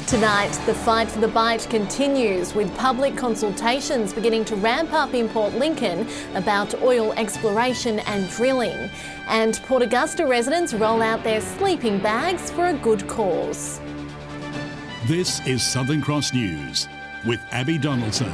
Tonight, the fight for the bite continues, with public consultations beginning to ramp up in Port Lincoln about oil exploration and drilling. And Port Augusta residents roll out their sleeping bags for a good cause. This is Southern Cross News with Abby Donaldson.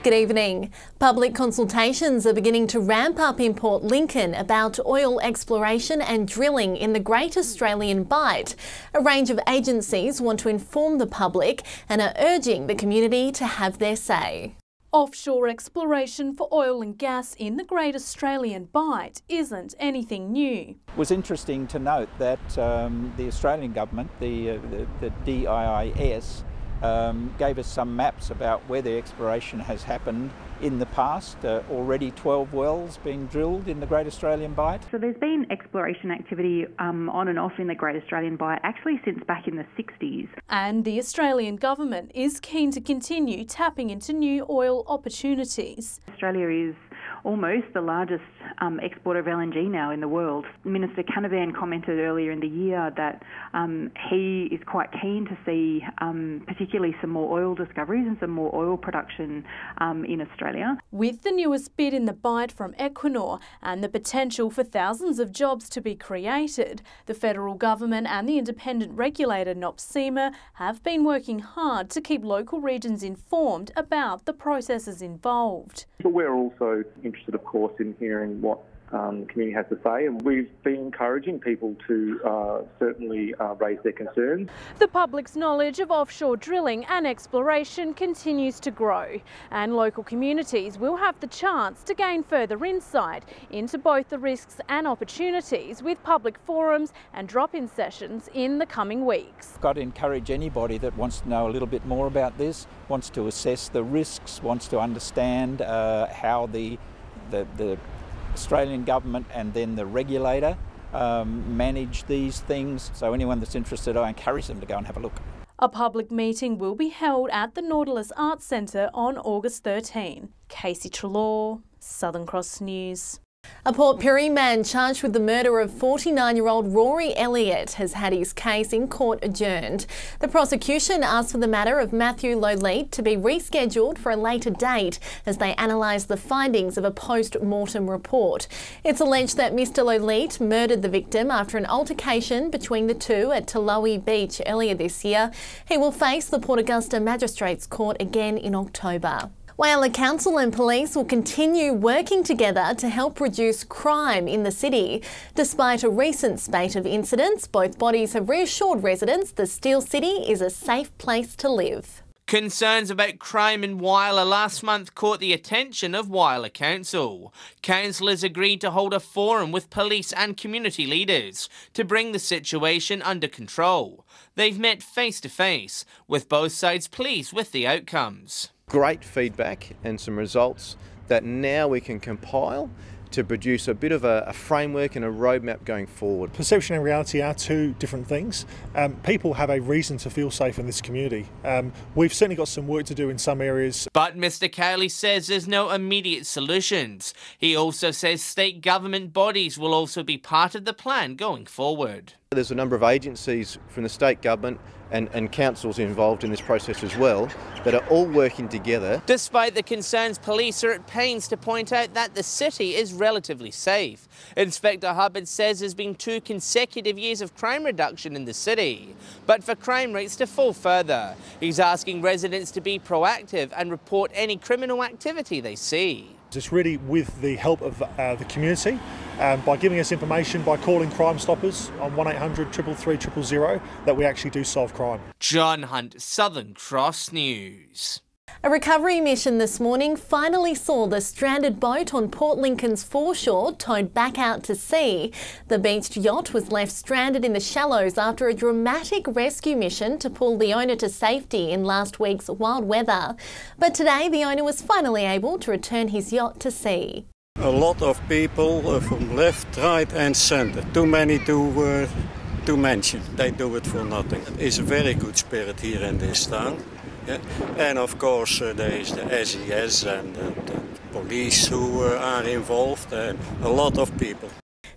Good evening. Public consultations are beginning to ramp up in Port Lincoln about oil exploration and drilling in the Great Australian Bight. A range of agencies want to inform the public and are urging the community to have their say. Offshore exploration for oil and gas in the Great Australian Bight isn't anything new. It was interesting to note that the Australian government, the DIIS, gave us some maps about where the exploration has happened in the past. Already 12 wells being drilled in the Great Australian Bight. So there's been exploration activity on and off in the Great Australian Bight actually since back in the 60s. And the Australian government is keen to continue tapping into new oil opportunities. Australia is almost the largest exporter of LNG now in the world. Minister Canavan commented earlier in the year that he is quite keen to see particularly some more oil discoveries and some more oil production in Australia. With the newest bid in the Bight from Equinor and the potential for thousands of jobs to be created, the federal government and the independent regulator NOPSEMA have been working hard to keep local regions informed about the processes involved. But we're also interested, of course, in hearing what the community has to say, and we've been encouraging people to certainly raise their concerns. The public's knowledge of offshore drilling and exploration continues to grow, and local communities will have the chance to gain further insight into both the risks and opportunities with public forums and drop-in sessions in the coming weeks. I've got to encourage anybody that wants to know a little bit more about this, wants to assess the risks, wants to understand how the Australian government and then the regulator manage these things. So anyone that's interested, I encourage them to go and have a look. A public meeting will be held at the Nautilus Arts Centre on August 13. Casey Trelaw, Southern Cross News. A Port Pirie man charged with the murder of 49-year-old Rory Elliott has had his case in court adjourned. The prosecution asked for the matter of Matthew Lolite to be rescheduled for a later date as they analyse the findings of a post-mortem report. It's alleged that Mr Lolite murdered the victim after an altercation between the two at Tolowi Beach earlier this year. He will face the Port Augusta Magistrates Court again in October. Whyalla Council and police will continue working together to help reduce crime in the city. Despite a recent spate of incidents, both bodies have reassured residents the Steel City is a safe place to live. Concerns about crime in Whyalla last month caught the attention of Whyalla Council. Councillors agreed to hold a forum with police and community leaders to bring the situation under control. They've met face to face, with both sides pleased with the outcomes. Great feedback and some results that now we can compile to produce a bit of a framework and a roadmap going forward. Perception and reality are two different things. People have a reason to feel safe in this community. We've certainly got some work to do in some areas. But Mr Cowley says there's no immediate solutions. He also says state government bodies will also be part of the plan going forward. There's a number of agencies from the state government and councils involved in this process as well that are all working together. Despite the concerns, police are at pains to point out that the city is relatively safe. Inspector Hubbard says there's been 2 consecutive years of crime reduction in the city, but for crime rates to fall further, he's asking residents to be proactive and report any criminal activity they see. It's really with the help of the community, by giving us information, by calling Crime Stoppers on 1800 333 000, that we actually do solve crime. John Hunt, Southern Cross News. A recovery mission this morning finally saw the stranded boat on Port Lincoln's foreshore towed back out to sea. The beached yacht was left stranded in the shallows after a dramatic rescue mission to pull the owner to safety in last week's wild weather. But today the owner was finally able to return his yacht to sea. A lot of people from left, right and centre. Too many to mention. They do it for nothing. It's a very good spirit here in this town. Yeah. And of course there is the SES and the police who are involved and a lot of people.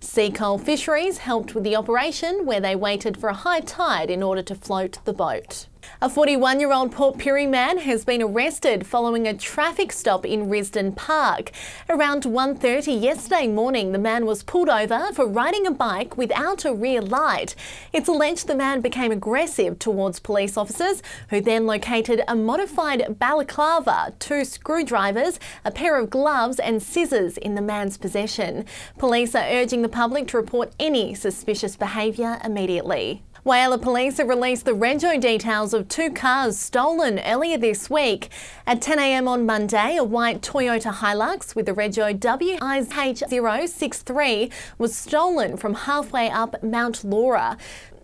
Sea Coal Fisheries helped with the operation, where they waited for a high tide in order to float the boat. A 41-year-old Port Pirie man has been arrested following a traffic stop in Risdon Park. Around 1:30 yesterday morning, the man was pulled over for riding a bike without a rear light. It's alleged the man became aggressive towards police officers, who then located a modified balaclava, 2 screwdrivers, a pair of gloves and scissors in the man's possession. Police are urging the public to report any suspicious behaviour immediately. Whyalla Police have released the rego details of 2 cars stolen earlier this week. At 10 a.m. on Monday, a white Toyota Hilux with the rego WIH063 was stolen from halfway up Mount Laura.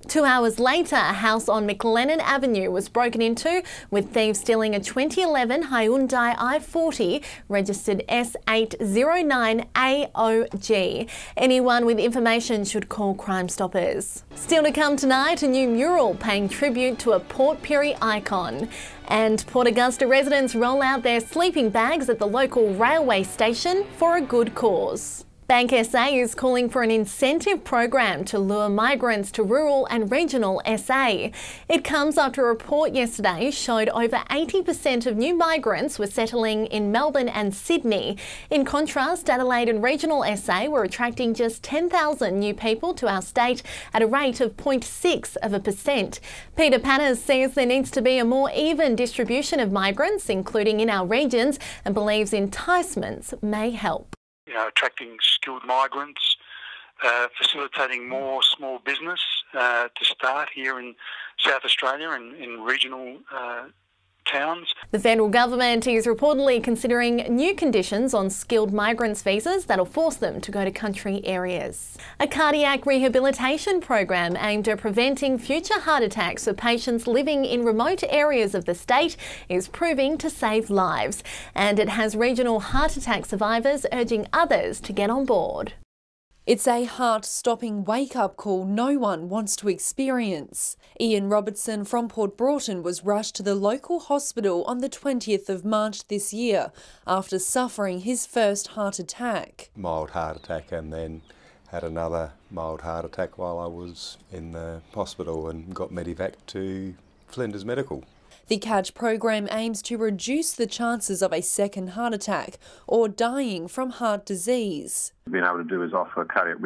2 hours later, a house on McLennan Avenue was broken into, with thieves stealing a 2011 Hyundai i40 registered S809AOG. Anyone with information should call Crime Stoppers. Still to come tonight, a new mural paying tribute to a Port Pirie icon. And Port Augusta residents roll out their sleeping bags at the local railway station for a good cause. Bank SA is calling for an incentive program to lure migrants to rural and regional SA. It comes after a report yesterday showed over 80% of new migrants were settling in Melbourne and Sydney. In contrast, Adelaide and regional SA were attracting just 10,000 new people to our state at a rate of 0.6%. Peter Panners says there needs to be a more even distribution of migrants, including in our regions, and believes enticements may help. Attracting skilled migrants, facilitating more small business to start here in South Australia and in regional towns. The federal government is reportedly considering new conditions on skilled migrants' visas that'll force them to go to country areas. A cardiac rehabilitation program aimed at preventing future heart attacks for patients living in remote areas of the state is proving to save lives, and it has regional heart attack survivors urging others to get on board. It's a heart-stopping wake-up call no one wants to experience. Ian Robertson from Port Broughton was rushed to the local hospital on the 20th of March this year after suffering his first heart attack. Mild heart attack, and then had another mild heart attack while I was in the hospital and got medevac to Flinders Medical. The CATCH program aims to reduce the chances of a second heart attack or dying from heart disease. Being able to do is offer cardiac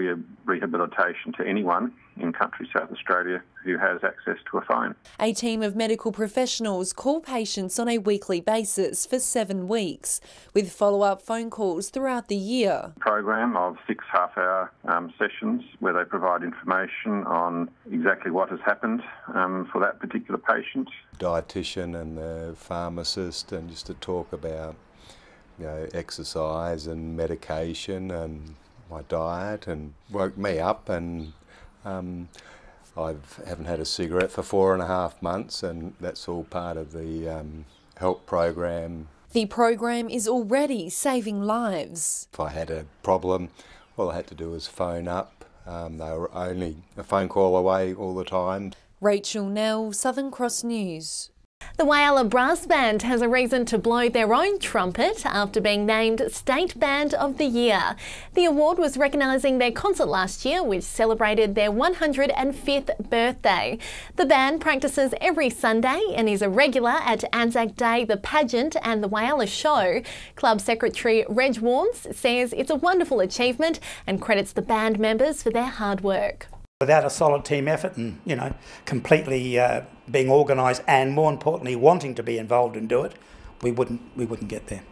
rehabilitation to anyone in country South Australia who has access to a phone. A team of medical professionals call patients on a weekly basis for 7 weeks, with follow-up phone calls throughout the year. A program of 6 half-hour sessions where they provide information on exactly what has happened for that particular patient. Dietitian and the pharmacist, and just to talk about exercise and medication and my diet, and woke me up, and I haven't had a cigarette for 4.5 months, and that's all part of the help program. The program is already saving lives. If I had a problem, all I had to do was phone up. They were only a phone call away all the time. Rachel Nell, Southern Cross News. The Whyalla Brass Band has a reason to blow their own trumpet after being named State Band of the Year. The award was recognising their concert last year, which celebrated their 105th birthday. The band practices every Sunday and is a regular at Anzac Day, the pageant and the Whyalla Show. Club Secretary Reg Warnes says it's a wonderful achievement and credits the band members for their hard work. Without a solid team effort and, completely being organised and, more importantly, wanting to be involved and do it, we wouldn't get there.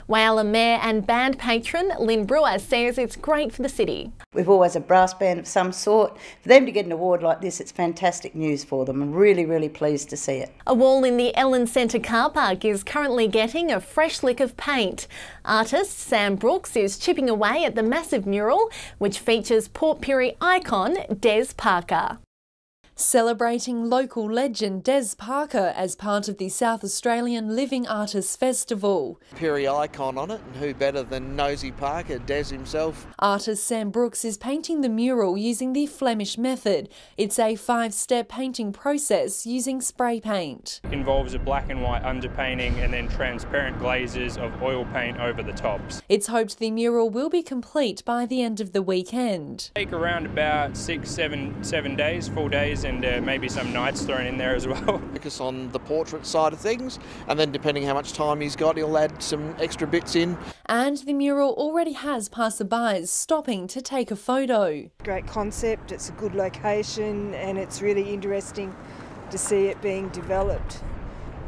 Whyalla Mayor and band patron Lynn Brewer says it's great for the city. We've always a brass band of some sort. For them to get an award like this, it's fantastic news for them. I'm really, really pleased to see it. A wall in the Ellen Centre car park is currently getting a fresh lick of paint. Artist Sam Brooks is chipping away at the massive mural, which features Port Pirie icon Des Parker. Celebrating local legend Des Parker as part of the South Australian Living Artists Festival. Pirie icon on it, and who better than Nosy Parker, Des himself. Artist Sam Brooks is painting the mural using the Flemish method. It's a 5-step painting process using spray paint. It involves a black and white underpainting and then transparent glazes of oil paint over the tops. It's hoped the mural will be complete by the end of the weekend. Take around about 6-7 days, 4 days days and maybe some nights thrown in there as well. Focus on the portrait side of things, and then depending how much time he's got, he'll add some extra bits in. And the mural already has passerbys stopping to take a photo. Great concept, it's a good location, and it's really interesting to see it being developed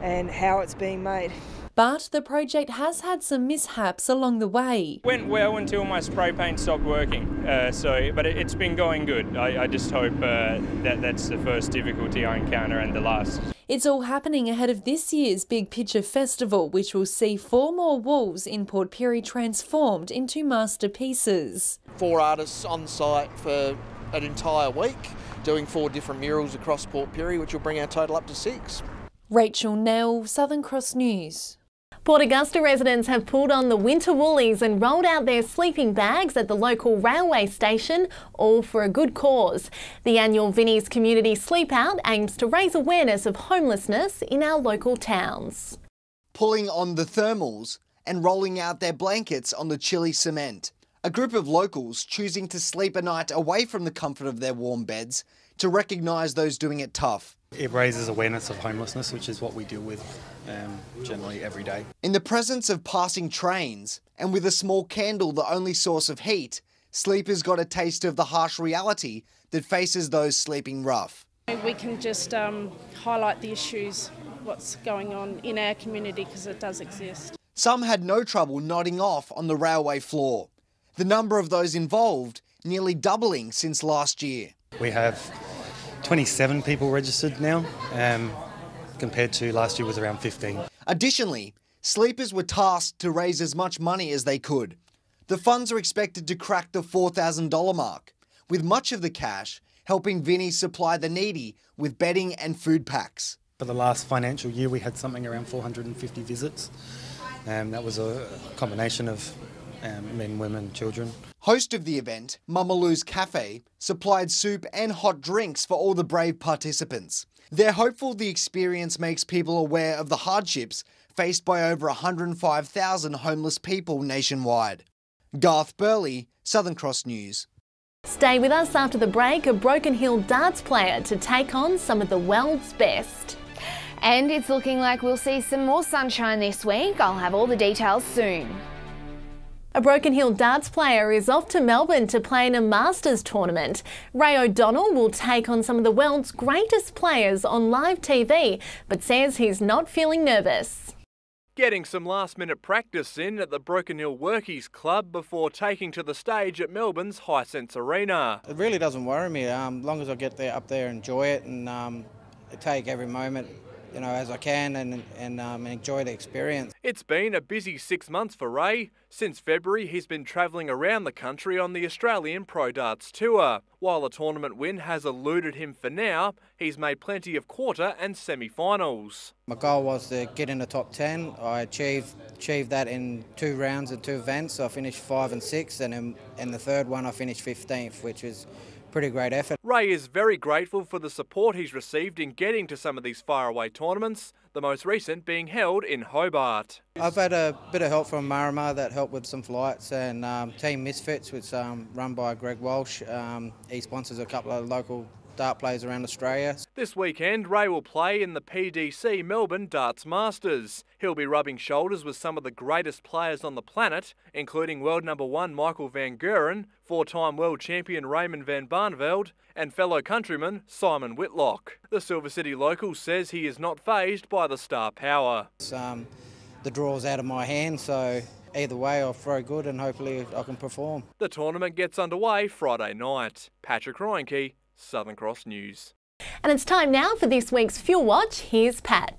and how it's being made. But the project has had some mishaps along the way. Went well until my spray paint stopped working, but it's been going good. I just hope that's the first difficulty I encounter and the last. It's all happening ahead of this year's Big Picture Festival, which will see 4 more walls in Port Pirie transformed into masterpieces. 4 artists on site for an entire week, doing 4 different murals across Port Pirie, which will bring our total up to 6. Rachel Nell, Southern Cross News. Port Augusta residents have pulled on the winter woolies and rolled out their sleeping bags at the local railway station, all for a good cause. The annual Vinnie's Community Sleep Out aims to raise awareness of homelessness in our local towns. Pulling on the thermals and rolling out their blankets on the chilly cement. A group of locals choosing to sleep a night away from the comfort of their warm beds to recognise those doing it tough. It raises awareness of homelessness, which is what we deal with generally every day. In the presence of passing trains and with a small candle the only source of heat, sleepers got a taste of the harsh reality that faces those sleeping rough. We can just highlight the issues, what's going on in our community, because it does exist. Some had no trouble nodding off on the railway floor. The number of those involved nearly doubling since last year. We have 27 people registered now, compared to last year was around 15. Additionally, sleepers were tasked to raise as much money as they could. The funds are expected to crack the $4,000 mark, with much of the cash helping Vinnie supply the needy with bedding and food packs. For the last financial year, we had something around 450 visits. That was a combination of men, women, children. Host of the event, Mama Lou's Cafe, supplied soup and hot drinks for all the brave participants. They're hopeful the experience makes people aware of the hardships faced by over 105,000 homeless people nationwide. Garth Burley, Southern Cross News. Stay with us after the break, a Broken Hill darts player to take on some of the world's best. And it's looking like we'll see some more sunshine this week. I'll have all the details soon. A Broken Hill darts player is off to Melbourne to play in a Masters tournament. Ray O'Donnell will take on some of the world's greatest players on live TV, but says he's not feeling nervous. Getting some last-minute practice in at the Broken Hill Workies Club before taking to the stage at Melbourne's Hisense Arena. It really doesn't worry me, as long as I get up there, enjoy it and take every moment as I can and enjoy the experience. It's been a busy 6 months for Ray. Since February, he's been travelling around the country on the Australian Pro Darts Tour. While a tournament win has eluded him for now, he's made plenty of quarter and semi-finals. My goal was to get in the top 10. I achieved that in 2 rounds and 2 events. I finished 5 and 6, and in the third one I finished 15th, which was pretty great effort. Ray is very grateful for the support he's received in getting to some of these faraway tournaments, the most recent being held in Hobart. I've had a bit of help from Marama that helped with some flights, and Team Misfits, which is run by Greg Walsh. He sponsors a couple of local dart players around Australia. This weekend, Ray will play in the PDC Melbourne Darts Masters. He'll be rubbing shoulders with some of the greatest players on the planet, including world number 1 Michael van Gerwen, 4-time world champion Raymond van Barneveld, and fellow countryman Simon Whitlock. The Silver City local says he is not fazed by the star power. The draw's out of my hand, so either way I'll throw good and hopefully I can perform. The tournament gets underway Friday night. Patrick Reinke, Southern Cross News. And it's time now for this week's Fuel Watch. Here's Pat.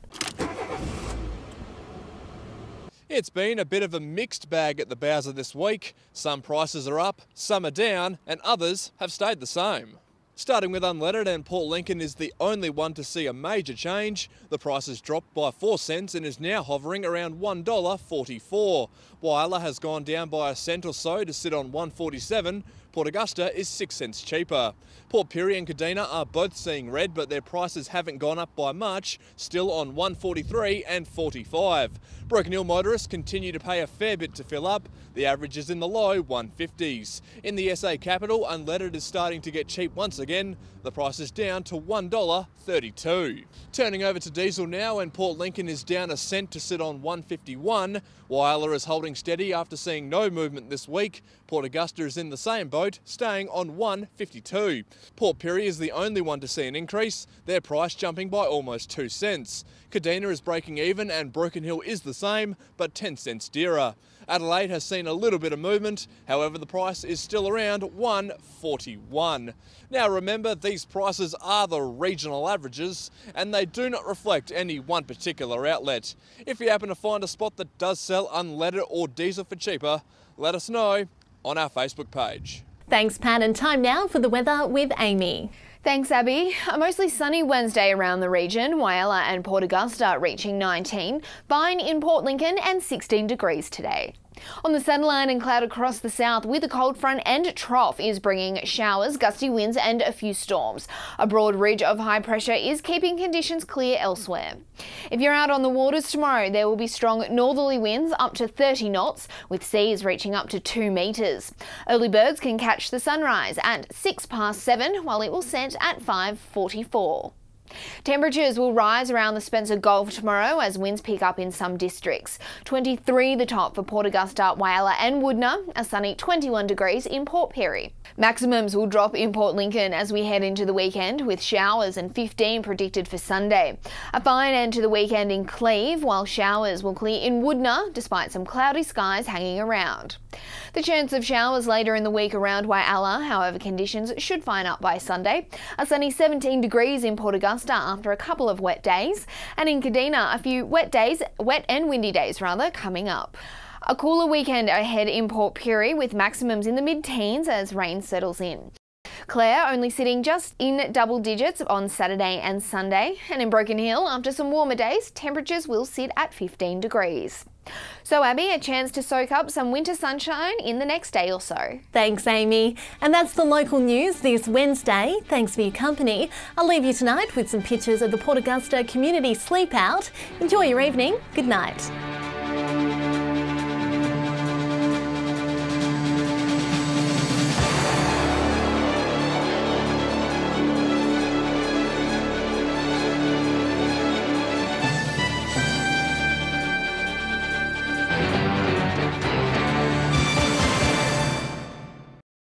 It's been a bit of a mixed bag at the Bowser this week. Some prices are up, some are down, and others have stayed the same. Starting with unleaded, and Port Lincoln is the only one to see a major change. The price has dropped by 4 cents and is now hovering around $1.44. Wyler has gone down by a cent or so to sit on $1.47. Port Augusta is 6 cents cheaper. Port Pirie and Kadina are both seeing red, but their prices haven't gone up by much, still on $1.43 and $45. Broken Hill motorists continue to pay a fair bit to fill up. The average is in the low 150s. In the SA capital, unleaded is starting to get cheap once again. The price is down to $1.32. Turning over to diesel now, and Port Lincoln is down a cent to sit on $1.51. Whyalla is holding steady after seeing no movement this week. Port Augusta is in the same boat, staying on $1.52. Port Pirie is the only one to see an increase, their price jumping by almost 2 cents. Kadina is breaking even and Broken Hill is the same, but 10 cents dearer. Adelaide has seen a little bit of movement, however the price is still around $1.41. Now remember, these prices are the regional averages and they do not reflect any one particular outlet. If you happen to find a spot that does sell unleaded or diesel for cheaper, let us know on our Facebook page. Thanks, Pat, and time now for the weather with Amy. Thanks, Abby. A mostly sunny Wednesday around the region, Whyalla and Port Augusta reaching 19, fine in Port Lincoln and 16 degrees today. On the satellite and cloud across the south with a cold front and trough is bringing showers, gusty winds and a few storms. A broad ridge of high pressure is keeping conditions clear elsewhere. If you're out on the waters tomorrow, there will be strong northerly winds up to 30 knots with seas reaching up to 2 metres. Early birds can catch the sunrise at 7:06 while it will set at 5:44. Temperatures will rise around the Spencer Gulf tomorrow as winds pick up in some districts. 23 the top for Port Augusta, Whyalla and Woodner, a sunny 21 degrees in Port Pirie. Maximums will drop in Port Lincoln as we head into the weekend with showers and 15 predicted for Sunday. A fine end to the weekend in Cleve, while showers will clear in Woodner despite some cloudy skies hanging around. The chance of showers later in the week around Whyalla, however conditions should fine up by Sunday. A sunny 17 degrees in Port Augusta after a couple of wet days, and in Kadina a few wet and windy days coming up. A cooler weekend ahead in Port Pirie with maximums in the mid-teens as rain settles in. Clare only sitting just in double digits on Saturday and Sunday, and in Broken Hill after some warmer days temperatures will sit at 15 degrees. So Abby, a chance to soak up some winter sunshine in the next day or so. Thanks, Amy. And that's the local news this Wednesday. Thanks for your company. I'll leave you tonight with some pictures of the Port Augusta Community Sleep Out. Enjoy your evening. Good night.